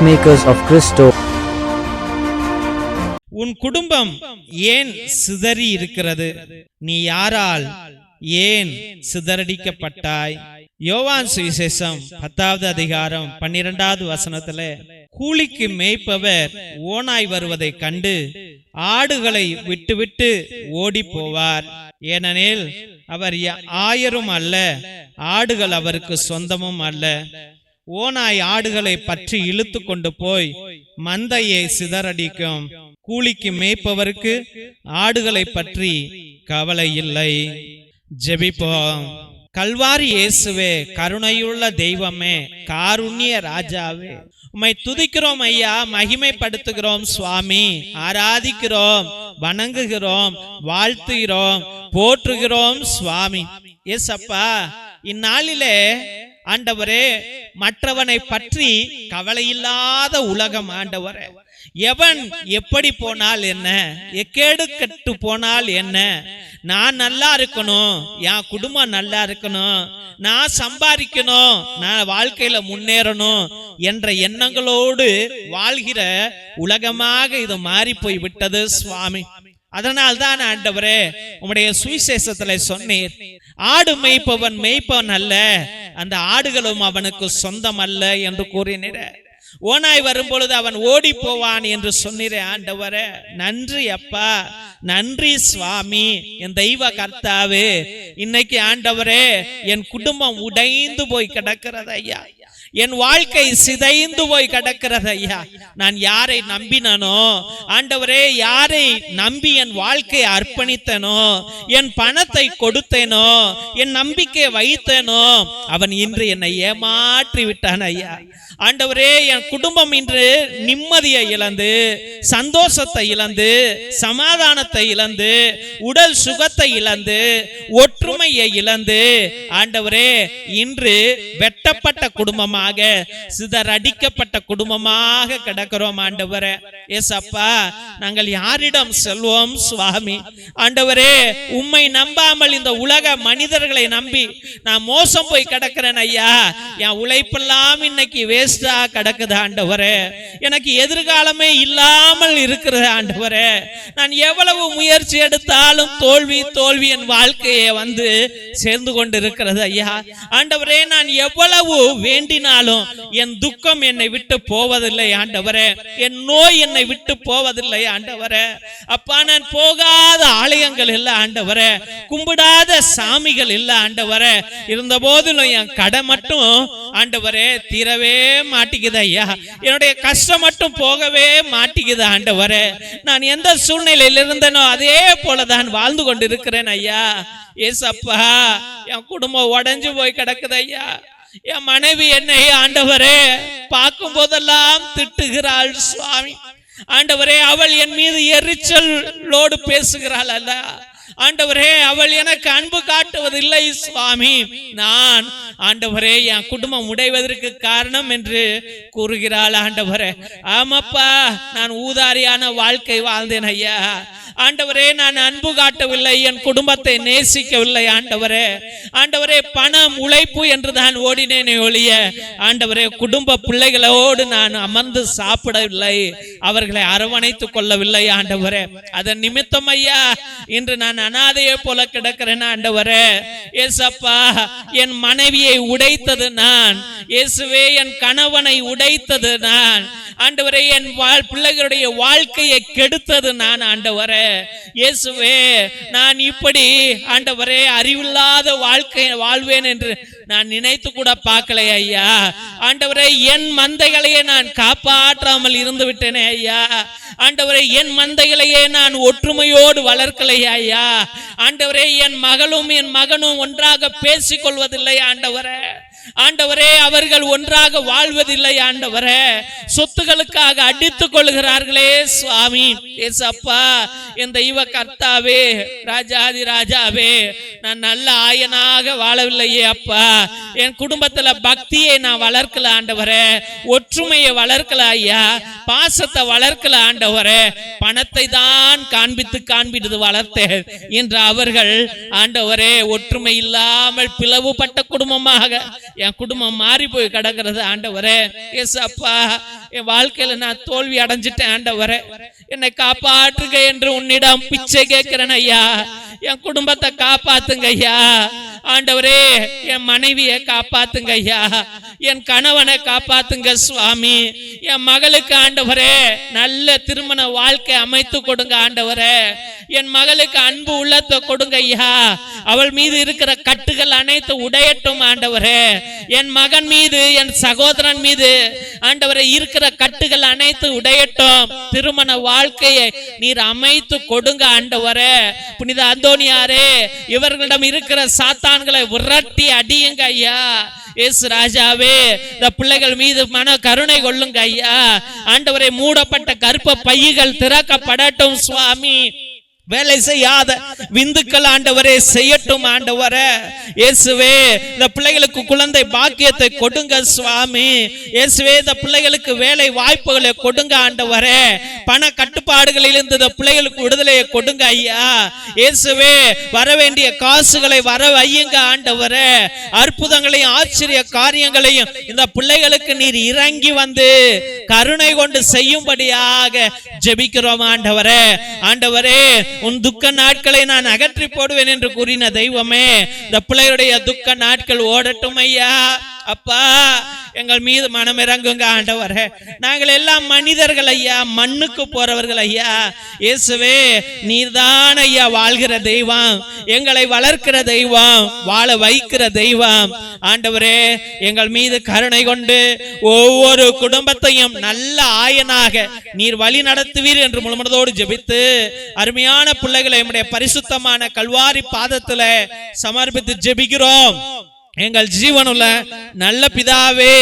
Peacemakers of Christo. உன் குடும்பம் ஏன் சிதறி இருக்கிறது? நீ யாரால் ஏன் சிதறடிக்கப்பட்டாய்? யோவான் சுவிசேஷம் 10வது அதிகாரம் 12வது வசனத்துல, கூலிக்கு மேய்ப்பவர் ஓனாய் வருவதை கண்டு ஆடுகளை விட்டுவிட்டு ஓடி போவார். ஏனெனில் அவர் ஆயரும் அல்ல, ஆடுகள் அவருக்கு சொந்தமும் அல்ல. ஓனாய் ஆடுகளை பற்றி இழுத்து கொண்டு போய் மந்தையை சிதறடிக்கும். கூலிக்கு மேய்ப்பவருக்கு ஆடுகளை பற்றி கவலை இல்லை. ஜெபிப்போம். கல்வாரி இயேசுவே, கருணையுள்ள தெய்வமே, காருண்ய ராஜாவே, உம்மை துதிக்கிறோம் ஐயா, மகிமைப்படுத்துகிறோம் சுவாமி, ஆராதிக்கிறோம், வணங்குகிறோம், வாழ்த்துகிறோம், போற்றுகிறோம் சுவாமி. ஏசப்பா, இந்நாளிலே ஆண்டவரே, மற்றவனை பற்றி கவலை இல்லாத உலகம் ஆண்டவரே. எவன் எப்படி போனால் என்ன, எக்கேடு கட்டு போனால் என்ன, நான் நல்லா இருக்கணும், என் குடும்பம் நல்லா இருக்கணும், நான் சம்பாதிக்கணும், நான் வாழ்க்கையில முன்னேறணும் என்ற எண்ணங்களோடு வாழ்கிற உலகமாக இது மாறி போய் விட்டது சுவாமி. அதனால்தான் ஆண்டவரே, உம்முடைய சுவிசேஷத்துல சொன்னீர், ஆடு மேய்ப்பவன் மேய்ப்பவன் அல்ல, அந்த ஆடுகளும் அவனுக்கு சொந்தம் அல்ல என்று கூறினீர். ஓனாய் வரும் பொழுது அவன் ஓடி போவான் என்று சொன்னீரே ஆண்டவரே. நன்றி அப்பா, நன்றி சுவாமி. என் தெய்வ கர்த்தாவே, இன்னைக்கு ஆண்டவரே, என் குடும்பம் உடைந்து போய் கிடக்கிறது ஐயா, என் வாழ்க்கை சிதைந்து போய் கிடக்கிறது ஐயா. நான் யாரை நம்பினோ ஆண்டவரே, யாரை நம்பி என் வாழ்க்கையை அர்ப்பணித்தனோ, என் பணத்தை கொடுத்தேனோ, என் நம்பிக்கை வைத்தேனோ, அவன் இன்று என்னை ஏமாற்றி விட்டான் ஐயா. ஆண்டவரே, என் குடும்பம் இன்று நிம்மதியை இழந்து, சந்தோஷத்தை இழந்து, சமாதானத்தை இழந்து, உடல் சுகத்தை இழந்து, ஒற்றுமையை இழந்து, ஆண்டவரே, இன்று வெட்டப்பட்ட குடும்பமாக, சிதறடிக்கப்பட்ட குடும்பமாக கிடக்கிறோம் ஆண்டவரே. ஏசப்பா, நாங்கள் யாரிடம் செல்வோம் சுவாமி? ஆண்டவரே, உம்மை நம்பாமல் இந்த உலக மனிதர்களை நம்பி நான் மோசம் போய் கிடக்கிறேன் ஐயா. என் உழைப்பெல்லாம் இன்னைக்கு வேஸ்டா கிடக்குது ஆண்டவரே. எனக்கு எதிர்காலமே இல்லாமல் இருக்கிறது ஆண்டவரே. நான் எவ்வளவு முயற்சி எடுத்தாலும் தோல்வி தோல்வி என் வாழ்க்கையை வந்து சேர்ந்து கொண்டு இருக்கிறது ஐயா. ஆண்டவரே, நான் எவ்வளவு வேண்டினாலும் என் துக்கம் என்னை விட்டு போவதில்லை ஆண்டவரே, என் நோய் என்னை விட்டு போவதில்லை ஆண்டவரே. அப்பா, நான் போகாத ஆலயங்கள் இல்ல ஆண்டவரே, கும்பிடாத சாமிகள் இல்ல ஆண்டவரே. இருந்த போதிலும் என் கடை மட்டும் ஆண்டவரே தீரவே மாட்டிக்குது ஐயா. என்னுடைய கஷ்டம் மட்டும் போகவே மாட்டிக்குது ஆண்டவரே. நான் எந்த சூழ்நிலையில் இருந்தேனோ அதே போலதான் வாழ்ந்து கொண்டு இருக்கிறேன் ஐயா. ஏசப்பா, என் குடும்பம் உடைஞ்சு போய் கிடக்குது ஐயா. என் மனைவி என்னை ஆண்டவரே பார்க்கும் போதெல்லாம் திட்டுகிறாள் சுவாமி. ஆண்டவரே, அவள் என் மீது எரிச்சலோடு பேசுகிறாள் அல்ல ஆண்டவரே, அவள் எனக்கு அன்பு காட்டுவதில்லை சுவாமி. நான் ஆண்டவரே என் குடும்பம் உடைவதற்கு காரணம் என்று கூறுகிறாள் ஆண்டவரே. ஆமாப்பா, நான் ஊதாரியான வாழ்க்கை வாழ்ந்தேன் ஐயா. ஆண்டவரே, நான் அன்பு காட்டவில்லை, என் குடும்பத்தை நேசிக்கவில்லை ஆண்டவரே. ஆண்டவரே, பணம் உழைப்பு என்று நான் ஓடினேனே ஒழிய ஆண்டவரே, குடும்ப பிள்ளைகளோடு நான் அமர்ந்து சாப்பிடவில்லை, அவர்களை அரவணைத்துக் கொள்ளவில்லை ஆண்டவரே. அதன் நிமித்தம் ஐயா, இன்று நான் அனாதையை போல கிடக்கிறேன் ஆண்டவரே. ஏசப்பா, என் மனைவியை உடைத்தது நான், இயேசுவே என் கணவனை உடைத்தது நான் ஆண்டவரே, என் பிள்ளைகளுடைய வாழ்க்கையை கெடுத்தது நான் ஆண்டவரே. இயேசுவே, நான் இப்படி ஆண்டவரே அறிவில்லாத வாழ்க்கை வாழ்வேன் என்று நான் நினைத்து கூட பார்க்கல ஐயா. ஆண்டவரே, என் மந்தைகளையே நான் காப்பாற்றாமல் இருந்து விட்டேனே ஐயா. ஆண்டவரே, என் மந்தைகளையே நான் ஒற்றுமையோடு வளர்க்கலையா ஐயா. ஆண்டவரே, என் மகளும் என் மகனும் ஒன்றாக பேசிக் கொள்வதில்லை ஆண்டவரே. ஆண்டவரே, அவர்கள் ஒன்றாக வாழ்வதில்லை ஆண்டவரே. சொத்துகளுக்காக அடித்துக் கொள்கிறார்களே சுவாமி. ஏசப்பா, என் தெய்வ கர்த்தாவே, ராஜாதி ராஜாவே, நான் நல்ல ஆயனாக வாழவில்லையே அப்பா. என் குடும்பத்துல பக்தியை நான் வளர்க்கல ஆண்டவரே, ஒற்றுமையை வளர்க்கல ஐயா, பாசத்தை வளர்க்கல ஆண்டவரே. பணத்தை தான் காண்பித்து வளர்த்தேன். இன்று அவர்கள் ஆண்டவரே ஒற்றுமை இல்லாமல் பிளவுபட்ட குடும்பமாக என் குடும்பம் மாறி போய் கிடக்கிறது ஆண்டவரே. ஏசப்பா, என் வாழ்க்கையில நான் தோல்வி அடைஞ்சிட்டேன் ஆண்டவரே, என்னை காப்பாற்றுங்க என்று உன்னிடம் பிச்சை கேட்கிறேன் ஐயா. என் குடும்பத்தை காப்பாத்துங்க ஐயா. ஆண்டவரே, என் மனைவியை காப்பாத்துங்க ஐயா. என் கணவனை காப்பாத்துங்க சுவாமி. என் மகளுக்கு ஆண்டவரே நல்ல திருமண வாழ்க்கை அமைத்து கொடுங்க ஆண்டவரே. என் மகளுக்கு அன்பு உள்ளத்தை கொடுங்க ஐயா. அவள் மீது இருக்கிற கட்டுகள் அனைத்து உடையட்டும் ஆண்டவரே. என் மகன் மீது, என் சகோதரன் மீது ஆண்டவரே இருக்கிற கட்டுகள் அனைத்து உடையட்டும். திருமண வாழ்க்கையை நீர் அமைத்து கொடுங்க ஆண்டவரே. புனித அந்தோனியாரே, இவர்களிடம் இருக்கிற சாத்தான்களை விரட்டி அடியுங்க ஐயா. இயேசு ராஜாவே, இந்த பிள்ளைகள் மீது மன கருணை கொள்ளுங்க ஐயா. ஆண்டவரே, மூடப்பட்ட கர்ப்ப பைகள் திறக்கப்படட்டும் சுவாமி. வேலை செய்யாத விந்துக்கள் ஆண்டவரே செய்யட்டும் ஆண்டவரே. இயேசுவே, இந்த பிள்ளைகளுக்கு குழந்தை பாக்கியத்தை கொடுங்க சுவாமி. இயேசுவே, இந்த பிள்ளைகளுக்கு வேலை வாய்ப்புகளை கொடுங்க ஆண்டவரே. பண கட்டுப்பாடுகளில் இருந்து இந்த பிள்ளைகளுக்கு விடுதலையை கொடுங்க ஐயா. இயேசுவே, வர வேண்டிய காசுகளை வர வையுங்க ஆண்டவரே. அற்புதங்களையும் ஆச்சரிய காரியங்களையும் இந்த பிள்ளைகளுக்கு நீர் இறங்கி வந்து கருணை கொண்டு செய்யும்படியாக ஜெபிக்கிறோம் ஆண்டவரே. ஆண்டவரே, உன் துக்க நாட்களை நான் அகற்றி போடுவேன் என்று கூறின தெய்வமே, இந்த பிள்ளைகளுடைய துக்க நாட்கள் ஓடட்டும் ஐயா. அப்பா, எங்கள் மீது மனம் இறங்குங்க ஆண்டவரே. நாங்கள் எல்லாம் மனிதர்கள் ஐயா, மண்ணுக்கு போறவர்கள் ஐயா. இயேசுவே, நீர்தான் ஐயா வாழ்கிற தெய்வம், எங்களை வளர்க்கிற தெய்வம், வாழ வைக்கிற தெய்வம். ஆண்டவரே, எங்கள் மீது கருணை கொண்டு ஒவ்வொரு குடும்பத்தையும் நல்ல ஆயனாக நீர் வழி நடத்துவீர் என்று முழுமனதோடு ஜெபித்து அருமையான பிள்ளைகளை நம்முடைய பரிசுத்தமான கல்வாரி பாதத்துல சமர்ப்பித்து ஜெபிக்கிறோம் எங்கள் ஜீவனுள்ள நல்ல பிதாவே.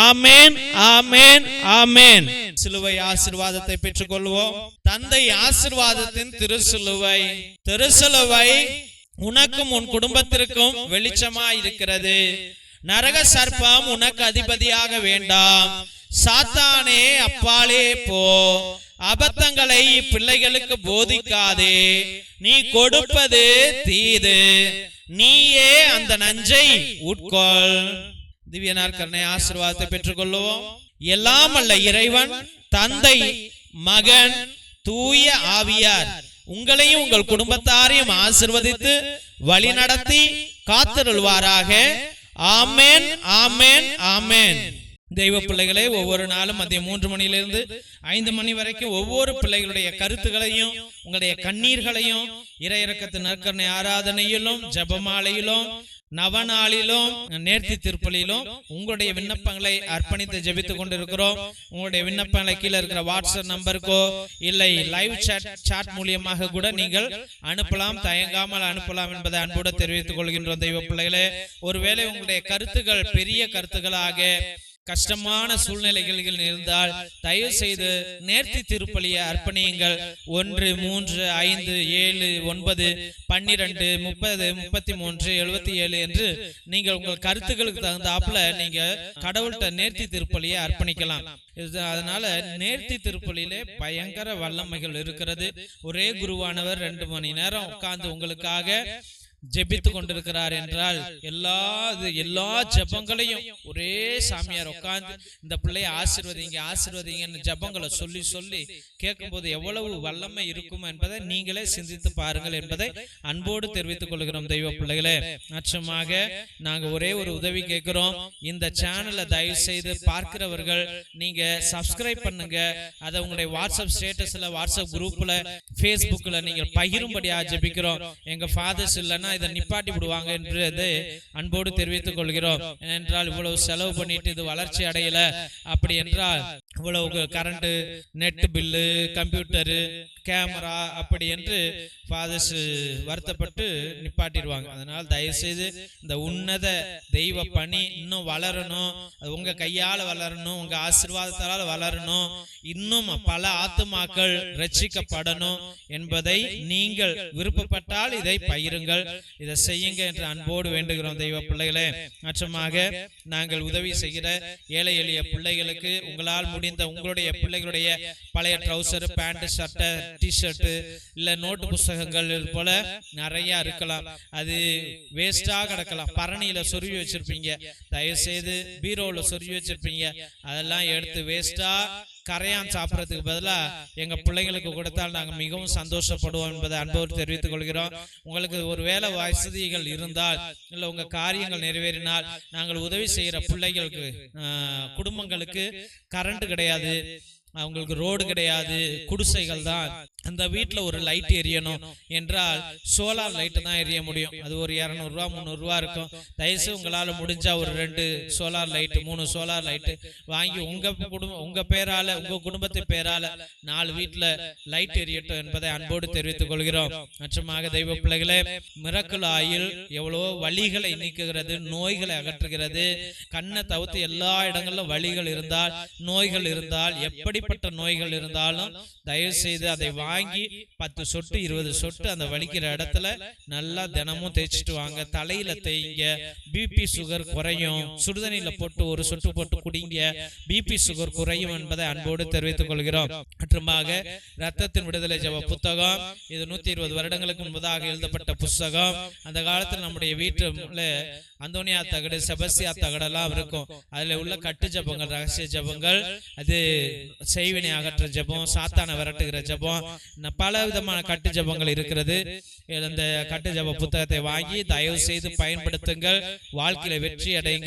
ஆமேன், ஆமேன், ஆமேன். சிலுவை ஆசீர்வாதத்தை பெற்றுக் கொள்வோம். தந்தை ஆசீர்வாதத்தின் திருசிலுவை. திருசிலுவை உனக்கும் உன் குடும்பத்திற்கும் வெளிச்சமாய் இருக்கிறது. நரக சர்ப்பம் உனக்கு அதிபதியாக வேண்டாம். சாத்தானே, அப்பாலே போ. அபத்தங்களை பிள்ளைகளுக்கு போதிக்காதே. நீ கொடுப்பது தீது, நீயே அந்த நஞ்சை உட்கொள். திவ்ய நற்கருணை ஆசீர்வாதத்தை பெற்றுக் கொள்வோம். எல்லாம் அல்ல இறைவன், தந்தை, மகன், தூய ஆவியார் உங்களையும் உங்கள் குடும்பத்தாரையும் ஆசீர்வதித்து வழி நடத்தி காத்திருள்வாராக. ஆமேன், ஆமேன், ஆமேன். தெய்வ பிள்ளைகளே, ஒவ்வொரு நாளும் மதியம் 3 மணியிலிருந்து 5 மணி வரைக்கும் ஒவ்வொரு பிள்ளைகளுடைய கருத்துகளையும் உங்களுடைய கண்ணீர்களையும் இறை இரக்கத்தின் நற்கருணை ஆராதனையிலும் ஜெபமாலையிலும் நவநாளிலும் நேர்த்தி திருப்பலியிலும் உங்களுடைய விண்ணப்பங்களை அர்ப்பணித்து ஜெபித்துக் கொண்டிருக்கிறோம். உங்களுடைய விண்ணப்பங்களை கீழே இருக்கிற வாட்ஸ்அப் நம்பருக்கோ இல்லை லைவ் சாட் மூலியமாக கூட நீங்கள் அனுப்பலாம். தயங்காமல் அனுப்பலாம் என்பதை அன்போடு தெரிவித்துக் கொள்கின்றோம். தெய்வ பிள்ளைகளே, ஒருவேளை உங்களுடைய கருத்துக்கள் பெரிய கருத்துக்களாக கஷ்டமான சூழ்நிலைகளில் இருந்தால் தயவு செய்து நேர்த்தி திருப்பலியை அர்ப்பணியுங்கள். 1, 3, 5, 7, 9, 12, 30, 33, 77 என்று நீங்கள் உங்கள் கருத்துக்களுக்கு தகுந்தாப்புல நீங்க கடவுள்கிட்ட நேர்த்தி திருப்பலியை அர்ப்பணிக்கலாம். அதனால நேர்த்தி திருப்பலியிலே பயங்கர வல்லமைகள் இருக்கிறது. ஒரே குருவானவர் 2 மணி நேரம் உட்கார்ந்து உங்களுக்காக ஜெபித்து கொண்டிருக்கிறார் என்றால் எல்லா ஜெபங்களையும் ஒரே சாமியார் உட்கார்ந்து இந்த பிள்ளையை ஆசீர்வதிங்கன்னு ஜெபங்களை சொல்லி சொல்லி கேட்கும் போது எவ்வளவு வல்லமை இருக்கும் என்பதை நீங்களே சிந்தித்து பாருங்கள் என்பதை அன்போடு தெரிவித்துக் கொள்கிறோம். தெய்வ பிள்ளைகளே, நிச்சயமாக நாங்க ஒரே ஒரு உதவி கேட்கிறோம். இந்த சேனலை தயவு செய்து பார்க்கிறவர்கள் நீங்க சப்ஸ்கிரைப் பண்ணுங்க. அதை உங்களுடைய வாட்ஸ்அப் ஸ்டேட்டஸ்ல, வாட்ஸ்அப் குரூப்ல, பேஸ்புக்ல நீங்கள் பகிரும்படியா ஜெபிக்கிறோம். எங்க ஃபாதர்ஸ் இல்லைன்னா இதை நிப்பாட்டி விடுவாங்க என்று அன்போடு தெரிவித்துக் கொள்கிறோம். ஏனென்றால் இவ்வளவு செலவு பண்ணிட்டு இது வளர்ச்சி அடையல, அப்படி என்றால் இவ்வளவு current, net bill, computer, camera அப்படி என்று ஃபாதர்ஸ் வருத்தப்பட்டு நிப்பாட்டிடுவாங்க. அதனால் தயவு செய்து இந்த உன்னத தெய்வ பணி இன்னும் வளரணும், உங்க கையால் வளரணும், உங்க ஆசீர்வாதத்தால் வளரணும், இன்னும் பல ஆத்துமாக்கள் ரட்சிக்கப்படணும் என்பதை நீங்கள் விருப்பப்பட்டால் இதை பகிருங்கள், இதை செய்யுங்க என்று அன்போடு வேண்டுகிறோம். தெய்வ பிள்ளைகளே, நிச்சயமாக நாங்கள் உதவி செய்கிற ஏழை எளிய பிள்ளைகளுக்கு உங்களால் முடிந்த முடிந்த உங்களுடைய பிள்ளைகளுடைய பழைய ட்ரௌசர், பேண்ட், ஷர்ட், டிஷர்ட், இல்ல நோட்டு புஸ்தகங்கள் போல நிறைய இருக்கலாம். அது வேஸ்டா கிடக்கலாம். பரணியில சொருவி வச்சிருப்பீங்க, தயவு செய்து பீரோல சொருவி வச்சிருப்பீங்க, அதெல்லாம் எடுத்து வேஸ்டா கரையான் சாப்பிட்றதுக்கு பதிலா எங்க பிள்ளைங்களுக்கு கொடுத்தால் நாங்கள் மிகவும் சந்தோஷப்படுவோம் என்பதை அன்போடு தெரிவித்துக் கொள்கிறோம். உங்களுக்கு ஒரு வேலை வசதிகள் இருந்தால், இல்லை உங்க காரியங்கள் நிறைவேறினால், நாங்கள் உதவி செய்கிற பிள்ளைகளுக்கு குடும்பங்களுக்கு கரண்ட் கிடையாது, அவங்களுக்கு ரோடு கிடையாது, குடிசைகள் தான், அந்த வீட்டில் ஒரு லைட் எரியணும் என்றால் சோலார் லைட்டு தான் எரிய முடியும். அது ஒரு 200 ரூபா 300 ரூபா இருக்கும். தயவுசெய்து உங்களால் முடிஞ்சா ஒரு 2 சோலார் லைட்டு 3 சோலார் லைட்டு வாங்கி உங்க பேரால, உங்க குடும்பத்தை பேரால 4 வீட்டில் லைட் எரியட்டும் என்பதை அன்போடு தெரிவித்துக் கொள்கிறோம். மற்றமாக தெய்வ பிள்ளைகளே, மிரக்கல் ஆயில் எவ்வளவோ வலிகளை நீக்குகிறது, நோய்களை அகற்றுகிறது. கண்ணை தவிர்த்து எல்லா இடங்களிலும் வலிகள் இருந்தால், நோய்கள் இருந்தால், எப்படிப்பட்ட நோய்கள் இருந்தாலும் தயவு செய்து அதை வாங்கி 10 சொட்டு 20 சொட்டு அந்த வலிக்கிற இடத்துல நல்லா தினமும் தேய்ச்சிட்டு வாங்க. தலையில தேய்ங்க, பிபி சுகர் குறையும். சுடுதண்ணில போட்டு 1 சொட்டு போட்டு குடிங்க, பிபி சுகர் குறையும் என்பதை அன்போடு தெரிவித்துக் கொள்கிறோம். மற்றுமாக ரத்தத்தின் விடுதலை ஜெப புத்தகம், இது 120 வருடங்களுக்கு முன்பதாக எழுதப்பட்ட புத்தகம். அந்த காலத்தில் நம்முடைய வீட்டுல அந்தோனியா தகடு, செபஸ்தியா தகடெல்லாம் இருக்கும். அதுல உள்ள கட்டு ஜபங்கள், ரகசிய ஜபங்கள், அது செய்வினை அகற்ற ஜபம், சாத்தான விரட்டுகிற ஜபம், பல விதமான கட்டு ஜபங்கள் இருக்கிறது. அந்த கட்டு ஜப புத்தகத்தை வாங்கி தயவு செய்து பயன்படுத்துங்கள். வாழ்க்கையில வெற்றி அடையுங்க.